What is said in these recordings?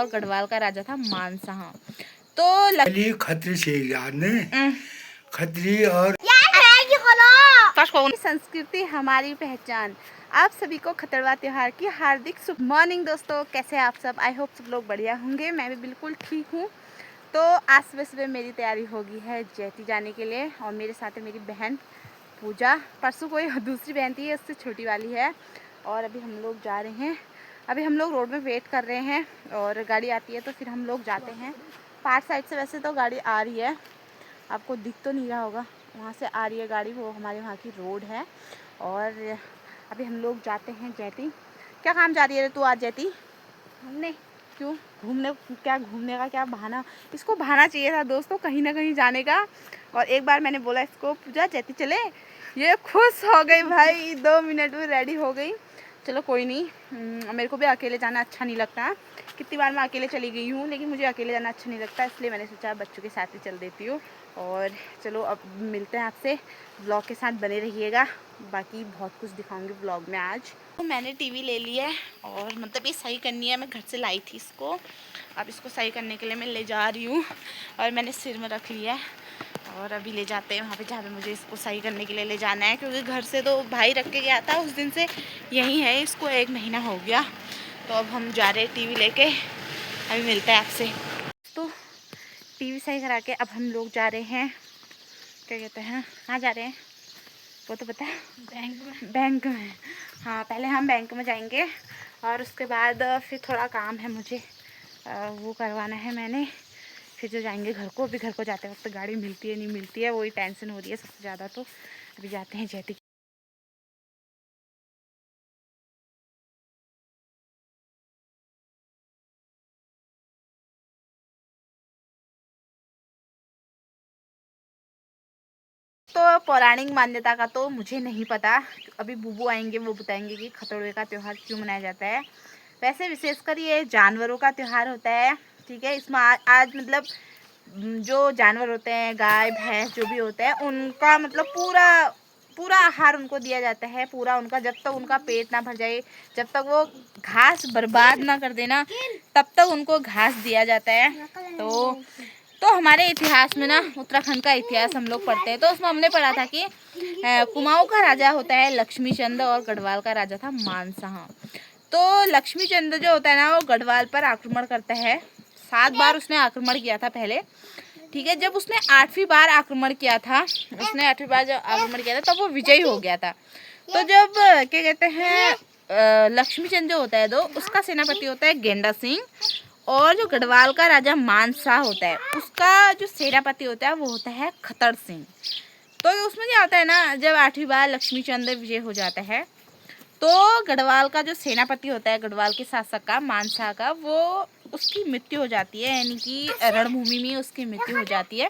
और गढ़वाल का राजा था मानशाह। तो खत्री से याद नहीं, खत्री और संस्कृति हमारी पहचान। आप सभी को खतरवा त्योहार की हार्दिक शुभ मॉर्निंग दोस्तों। कैसे आप सब? आई होप सब लोग बढ़िया होंगे। मैं भी बिल्कुल ठीक हूँ। तो आज सुबह सुबह मेरी तैयारी होगी है जैती जाने के लिए, और मेरे साथ है मेरी बहन पूजा। परसों कोई दूसरी बहन थी, उससे छोटी वाली है। और अभी हम लोग जा रहे हैं। अभी हम लोग रोड में वेट कर रहे हैं और गाड़ी आती है तो फिर हम लोग जाते हैं। पार्ट साइड से वैसे तो गाड़ी आ रही है, आपको दिख तो नहीं रहा होगा, वहाँ से आ रही है गाड़ी, वो हमारे वहाँ की रोड है। और अभी हम लोग जाते हैं जैती। क्या काम जा रही है तू आज जैती? घूमने। क्यों घूमने? क्या घूमने का क्या बहाना? इसको बहाना चाहिए था दोस्तों कहीं ना कहीं जाने का। और एक बार मैंने बोला इसको पूजा जैती चले, ये खुश हो गई भाई, 2 मिनट में रेडी हो गई। चलो कोई नहीं, मेरे को भी अकेले जाना अच्छा नहीं लगता। कितनी बार मैं अकेले चली गई हूँ, लेकिन मुझे अकेले जाना अच्छा नहीं लगता, इसलिए मैंने सोचा बच्चों के साथ ही चल देती हूँ। और चलो अब मिलते हैं आपसे, ब्लॉग के साथ बने रहिएगा, बाकी बहुत कुछ दिखाऊंगी ब्लॉग में आज। तो मैंने टीवी ले ली है और मतलब ये सही करनी है, मैं घर से लाई थी इसको। अब इसको सही करने के लिए मैं ले जा रही हूँ और मैंने सिर में रख लिया है। और अभी ले जाते हैं वहाँ पे जहाँ पे मुझे इसको सही करने के लिए ले जाना है, क्योंकि घर से तो भाई रख के गया था, उस दिन से यहीं है, इसको 1 महीना हो गया। तो अब हम जा रहे हैं टीवी लेके, अभी मिलते हैं आपसे। तो टीवी सही करा के अब हम लोग जा रहे हैं, क्या कहते हैं, कहाँ जा रहे हैं वो तो पता है? बैंक में। हाँ, पहले हम बैंक में जाएंगे और उसके बाद फिर थोड़ा काम है मुझे, वो करवाना है मैंने। फिर जो जाएंगे घर को। अभी घर को जाते वक्त गाड़ी मिलती है नहीं मिलती है, वही टेंशन हो रही है सबसे ज़्यादा। तो अभी जाते हैं जैती। तो पौराणिक मान्यता का तो मुझे नहीं पता, अभी बुबू आएंगे वो बताएंगे कि खतौड़े का त्यौहार क्यों मनाया जाता है। वैसे विशेषकर ये जानवरों का त्यौहार होता है, ठीक है। इसमें आज मतलब जो जानवर होते हैं, गाय भैंस जो भी होते हैं, उनका मतलब पूरा आहार उनको दिया जाता है, पूरा उनका, जब तक उनका पेट ना भर जाए, जब तक वो घास बर्बाद ना कर देना, तब तक उनको घास दिया जाता है। तो हमारे इतिहास में ना, उत्तराखंड का इतिहास हम लोग पढ़ते हैं, तो उसमें हमने पढ़ा था कि कुमाऊं का राजा होता है लक्ष्मीचंद और गढ़वाल का राजा था मानशाह। तो लक्ष्मीचंद जो होता है ना, वो गढ़वाल पर आक्रमण करता है। 7 बार उसने आक्रमण किया था पहले, ठीक है। जब उसने 8वीं बार आक्रमण किया था, उसने 8वीं बार जब आक्रमण किया था तब वो विजयी हो गया था। तो जब क्या कहते हैं, लक्ष्मीचंद जो होता है तो उसका सेनापति होता है गेंडा सिंह, और जो गढ़वाल का राजा मानशाह होता है उसका जो सेनापति होता है वो होता है खतर सिंह। तो उसमें क्या होता है ना, जब 8वीं बार लक्ष्मीचंद विजय हो जाता है तो गढ़वाल का जो सेनापति होता है, गढ़वाल के शासक का, मानशाह का, वो उसकी मृत्यु हो जाती है, यानी कि रणभूमि में उसकी मृत्यु हो जाती है।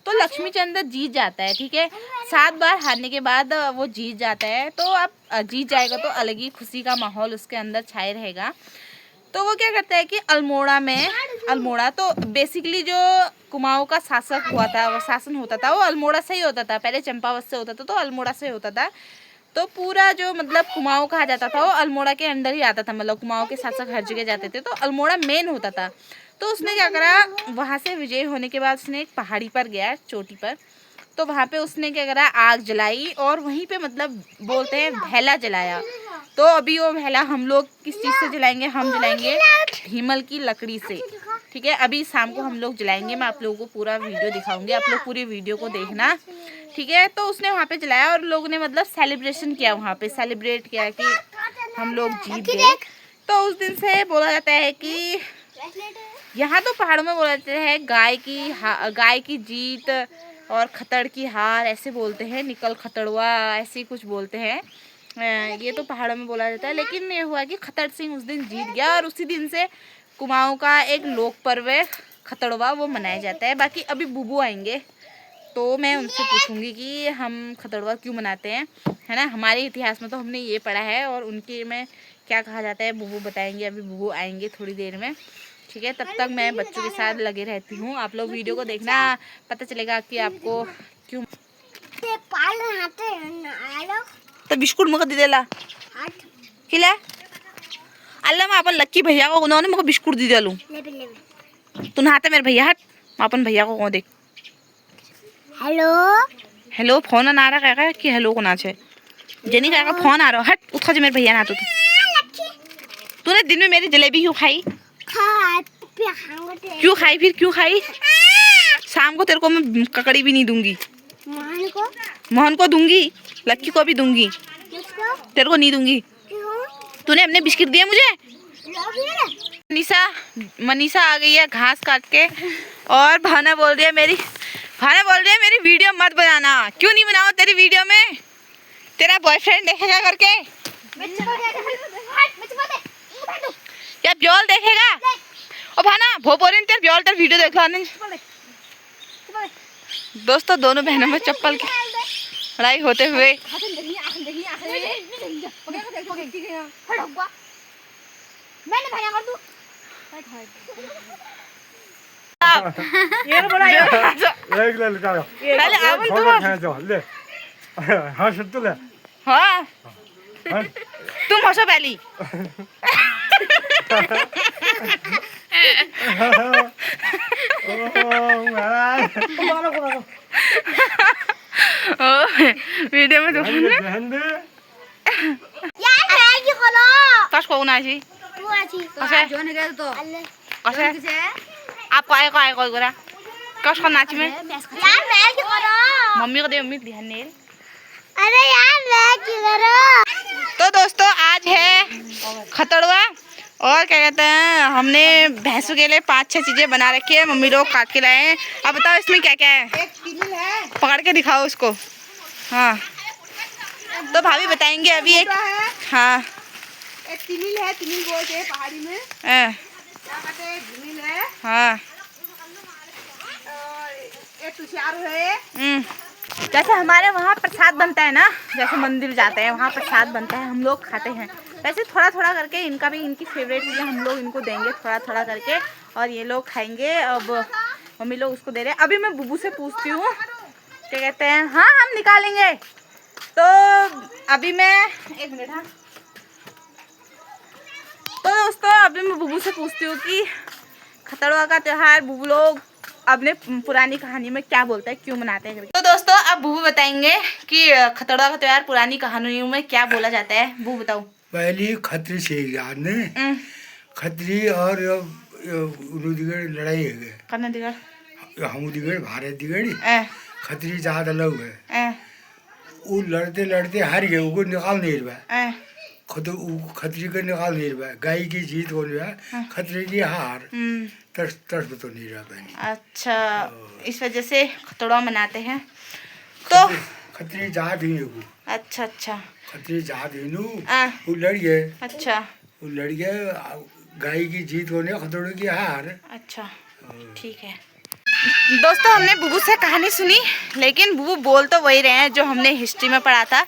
तो लक्ष्मीचंद जीत जाता है, ठीक है। 7 बार हारने के बाद वो जीत जाता है। तो अब जीत जाएगा तो अलग ही खुशी का माहौल उसके अंदर छाए रहेगा। तो वो क्या करता है कि अल्मोड़ा तो बेसिकली जो कुमाऊं का शासक हुआ था, वो शासन होता था वो अल्मोड़ा से ही होता था। पहले चंपावत से होता था, तो अल्मोड़ा से होता था। तो पूरा जो मतलब कुमाऊं कहा जाता था वो अल्मोड़ा के अंडर ही आता था, मतलब कुमाऊं के शासक हर जगह जाते थे, तो अल्मोड़ा मेन होता था। तो उसने क्या करा, वहाँ से विजय होने के बाद उसने एक पहाड़ी पर गया, चोटी पर। तो वहाँ पे उसने क्या करा, आग जलाई, और वहीं पे मतलब बोलते हैं भेला जलाया। तो अभी वो भेला हम लोग किस चीज़ से जलाएंगे? हम जलाएंगे भीमल की लकड़ी से, ठीक है। अभी शाम को हम लोग जलाएंगे, मैं आप लोगों को पूरा वीडियो दिखाऊंगी, आप लोग पूरी वीडियो को देखना, ठीक है। तो उसने वहाँ पे जलाया और लोगों ने मतलब सेलिब्रेशन किया, वहाँ पे सेलिब्रेट किया कि हम लोग जीत गए। तो उस दिन से बोला जाता है कि यहाँ तो पहाड़ों में बोला जाता है गाय की जीत और खतड़ की हार, ऐसे बोलते हैं, निकल खतड़वा, ऐसे कुछ बोलते हैं। ये तो पहाड़ों में बोला जाता है, लेकिन ये हुआ कि खतड़ सिंह उस दिन जीत गया, और उसी दिन से कुमाऊं का एक लोक पर्व खतड़वा वो मनाया जाता है। बाकी अभी बुबू आएंगे तो मैं उनसे पूछूंगी कि हम खतड़वा क्यों मनाते हैं, है ना। हमारे इतिहास में तो हमने ये पढ़ा है, और उनके में क्या कहा जाता है बुबू बताएंगे। अभी बुबू आएंगे थोड़ी देर में, ठीक है। तब तक मैं बच्चों के साथ लगे रहती हूँ, आप लोग वीडियो को देखना, पता चलेगा कि आपको क्यों। तो बिस्कुट मुझे दे देला खिला, अल्लाह मैं अपन लक्की भैया को उन्होंने मुझे बिस्कुट दी दिलूँ तू नहाते मेरे भैया हट मैं अपन भैया को देख हेलो हेलो फोन ना रहा कहेगा कि हेलो को ना छे जेनी कहेगा फोन आ रहा हट उठा जो मेरे भैया ना तो तूने दिन में मेरी जलेबी क्यों खाई क्यों खाई फिर क्यों खाई शाम को तेरे को मैं ककड़ी भी नहीं दूंगी मोहन को दूंगी लक्की को भी दूंगी तेरे को नहीं दूंगी तूने अपने बिस्किट दिए मुझे मनीषा आ गई है घास काट के और भाना बोल रही है मेरी वीडियो मत बनाना क्यों नहीं बनाओ तेरी वीडियो में तेरा बॉयफ्रेंड देखेगा करके या ब्योल देखेगा ओ भाना भोपोरिन तेरे ब्योल तेरे वीडियो देख लाने दोस्तों दोनों बहनों में चप्पल की लड़ाई होते हुए हाँ तुम हंसो पहली वीडियो में कस को ना जी कसे आप आए को करा कस को नाच में मम्मी को दे मम्मी ध्यान नहीं अरे यार मैं क्यों करो तो दोस्तों आज है खतड़वा और क्या कहते हैं हमने भैंसों के लिए 5-6 चीजें बना रखी है मम्मी लोग काट के लाए हैं अब बताओ इसमें क्या क्या है एक तिलिल है पकड़ के दिखाओ उसको हाँ तो भाभी बताएंगे अभी एक हाँ एक तिलिल है तिलिल बोलते हैं पहाड़ी में क्या कहते हैं तिलिल है हाँ एक तुषार है जैसे हमारे वहाँ प्रसाद बनता है ना जैसे मंदिर जाते हैं वहाँ प्रसाद बनता है हम लोग खाते हैं वैसे थोड़ा थोड़ा करके इनका भी इनकी फेवरेट चीज़ें हम लोग इनको देंगे थोड़ा थोड़ा करके और ये लोग खाएंगे अब मम्मी लोग उसको दे रहे हैं अभी मैं बुबू से पूछती हूँ क्या कहते हैं हाँ हम निकालेंगे तो अभी मैं एक मिनट हाँ तो दोस्तों अभी मैं बुबू से पूछती हूँ कि खतड़वा का त्यौहार बुबू लोग अपने पुरानी कहानी में क्या बोलता है क्यों मनाते हैं तो दोस्तों अब बुबू बताएंगे कि खतड़वा का त्यौहार पुरानी कहानियों में क्या बोला जाता है बुबू बताओ पहली खत्री से याद ने खत्री और उनुदिगढ़ लड़ाई है गए करना दिगड़ हमुदिगढ़ भारत दिगड़ी खत्री जात अलग है वो लड़ते लड़ते हार गए वो निकाल नहीं रहा खत्री को निकाल नहीं रहा गाय की जीत हो रहा खतरे की हार तर्स तो नहीं रहा बहनी अच्छा इस वजह से खतड़वा मनाते हैं तो खतरी जात ही है वो अच्छा अच्छा खतरी जात ही वो लड़ गए अच्छा वो लड़ गए गाय की जीत होने खतरों की हार अच्छा ठीक है दोस्तों हमने बुबू से कहानी सुनी लेकिन बुबू बोल तो वही रहे हैं जो हमने हिस्ट्री में पढ़ा था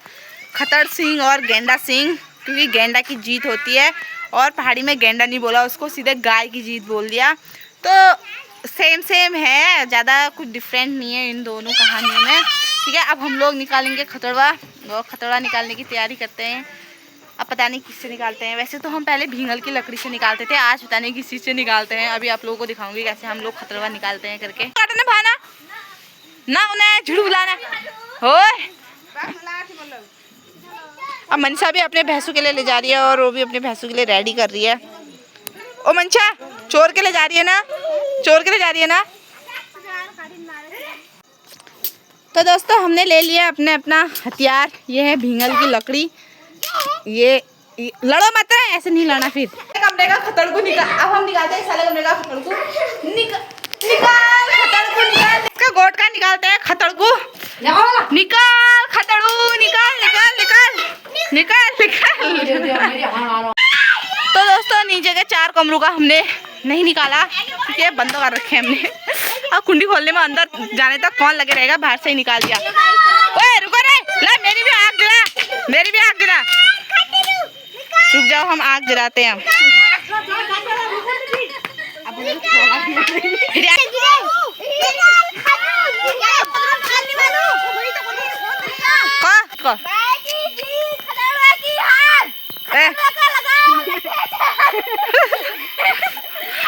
खतड़ सिंह और गेंडा सिंह क्योंकि गेंडा की जीत होती है और पहाड़ी में गेंडा नहीं बोला उसको सीधे गाय की जीत बोल दिया तो सेम है ज़्यादा कुछ डिफरेंट नहीं है इन दोनों कहानियों में ठीक है अब हम लोग निकालेंगे खतड़वा और खतड़वा निकालने की तैयारी करते हैं अब पता नहीं किससे निकालते हैं वैसे तो हम पहले भींगल की लकड़ी से निकालते थे आज पता नहीं किस चीज़ से निकालते हैं अभी आप लोगों को दिखाऊंगी कैसे हम लोग खतड़वा निकालते हैं करके काटने भाना ना उन्हें झुड़ू बुलाना हो अब मनसा भी अपने भैंसों के लिए ले जा रही है और वो भी अपने भैंसों के लिए रेडी कर रही है ओ मनसा चोर के लिए जा रही है ना चोर के लिए जा रही है ना तो दोस्तों हमने ले लिया अपना हथियार ये है भींगल की लकड़ी ये लड़ो मत ऐसे नहीं लड़ना फिर कमरे का खतड़ को निकाल अब हम निकालते हैं साले कमरे का खतड़ को निकाल खतड़ को निकाल इसका गोट का निकालते हैं खतड़ को निकाल खतड़ू निकाल निकाल निकाल निकाल निकाल तो दोस्तों नीचे के 4 कमरों का हमने नहीं निकाला क्योंकि ये बंद कर रखे हमने अब कुंडी खोलने में अंदर जाने तक कौन लगे रहेगा बाहर से ही निकाल दिया ओए रुको रे ला मेरी भी आग जला रुक जाओ हम आग जलाते हैं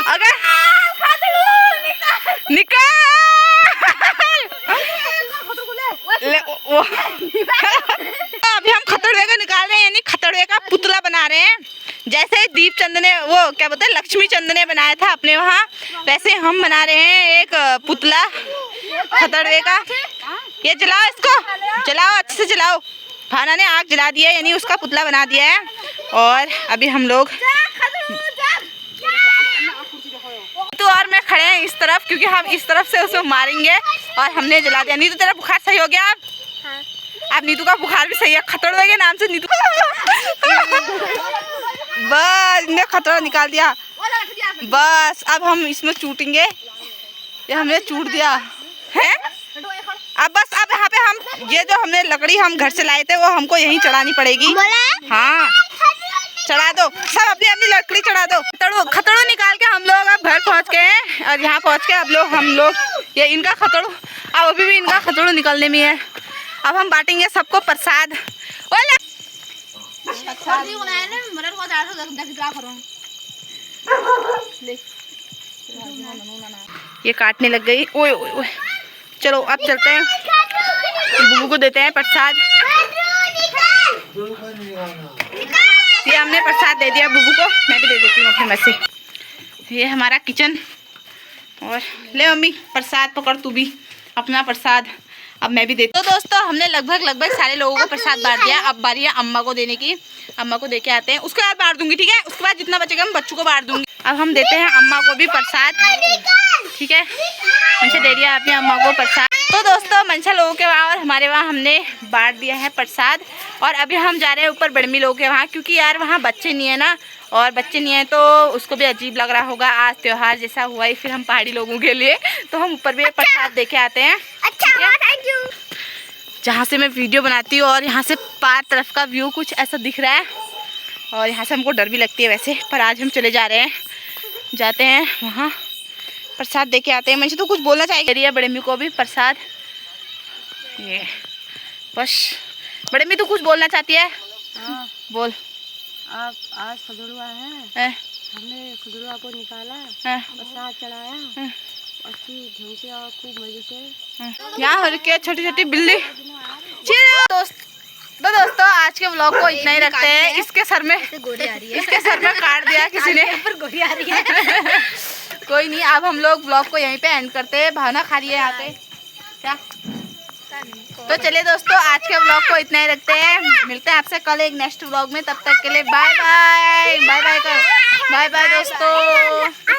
अगर निकाल ले वो अभी हम खतड़वे का निकाल रहे हैं, यानी खतड़वे का पुतला बना रहे हैं। जैसे दीपचंद ने वो क्या बोलते हैं लक्ष्मी चंद ने बनाया था अपने वहाँ, वैसे हम बना रहे हैं एक पुतला खतड़वे का। ये जलाओ, इसको जलाओ, अच्छे से जलाओ। भावना ने आग जला दिया, यानी उसका पुतला बना दिया है। और अभी हम लोग तो और मैं खड़े हैं इस तरफ, क्योंकि हम इस तरफ से उसको मारेंगे। और हमने जला दिया। नीतू तेरा बुखार सही हो गया अब नीतू का बुखार भी सही है, खतड़वे के नाम से नीतू बस ने खतरा निकाल दिया। बस अब हम इसमें चूटेंगे, ये हमने चूट दिया है। अब बस अब यहाँ पे हम ये जो हमने लकड़ी हम घर से लाए थे वो हमको यहीं चढ़ानी पड़ेगी। हाँ चढ़ा दो, सब अपनी अपनी लकड़ी चढ़ा दो। खतड़ू निकाल के हम लोग अब घर पहुँच गए हैं। और यहाँ पहुँच के अब हम लोग ये इनका खतड़ू अब अभी भी इनका खतड़ू निकलने में है। अब हम बांटेंगे सबको प्रसाद। ये काटने लग गई। ओए ओए ओए, चलो अब चलते हैं, बुबू को देते हैं प्रसाद। ये हमने प्रसाद दे दिया बुबू को, मैं भी दे देती हूँ अपने में से। ये हमारा किचन। और ले मम्मी प्रसाद पकड़, तू भी अपना प्रसाद। अब मैं भी देती। तो दोस्तों हमने लगभग सारे लोगों को प्रसाद बांट दिया। अब बारी है अम्मा को देने की। अम्मा को दे के आते हैं, उसके बाद बांट दूंगी, ठीक है। उसके बाद जितना बचेगा मैं बच्चों को बांट दूंगी। अब हम देते हैं अम्मा को भी प्रसाद, ठीक है। मंशा दे दिया अपनी अम्मा को प्रसाद। तो दोस्तों मंशा लोगों के वहाँ और हमारे वहाँ हमने बांट दिया है प्रसाद। और अभी हम जा रहे हैं ऊपर बड़मी लोगों के वहाँ, क्योंकि यार वहाँ बच्चे नहीं है ना, और बच्चे नहीं है तो उसको भी अजीब लग रहा होगा। आज त्योहार जैसा हुआ ही फिर हम पहाड़ी लोगों के लिए, तो हम ऊपर भी प्रसाद दे के आते हैं। अच्छा थैंक यू। जहाँ से मैं वीडियो बनाती हूँ और यहाँ से पार तरफ का व्यू कुछ ऐसा दिख रहा है। और यहाँ से हमको डर भी लगती है वैसे, पर आज हम चले जा रहे हैं, जाते हैं वहाँ प्रसाद दे के आते हैं। मुझे तो कुछ बोलना चाहिए बड़े मम्मी को भी प्रसाद। ये बस बड़े मम्मी तो कुछ बोलना चाहती है। बोल। आप आज खजूरवा है, हमने खजूरवा को निकाला, प्रसाद चढ़ाया, अच्छी ढंग से और खूब मजे से। यहाँ हो रखी है छोटी छोटी बिल्ली। तो दोस्तों आज के व्लॉग को इतना ही रखते हैं। इसके सर में गोरी आ रही है, इसके सर में काट दिया किसी ने, गोरी आ रही है। कोई नहीं, अब हम लोग व्लॉग को यहीं पे एंड करते हैं। भावना खा रही है यहाँ पे क्या। तो चलिए दोस्तों आज के व्लॉग को इतना ही रखते हैं। मिलते हैं आपसे कल एक नेक्स्ट व्लॉग में। तब तक के लिए बाय बाय। बाय बाय कर, बाय बाय दोस्तों।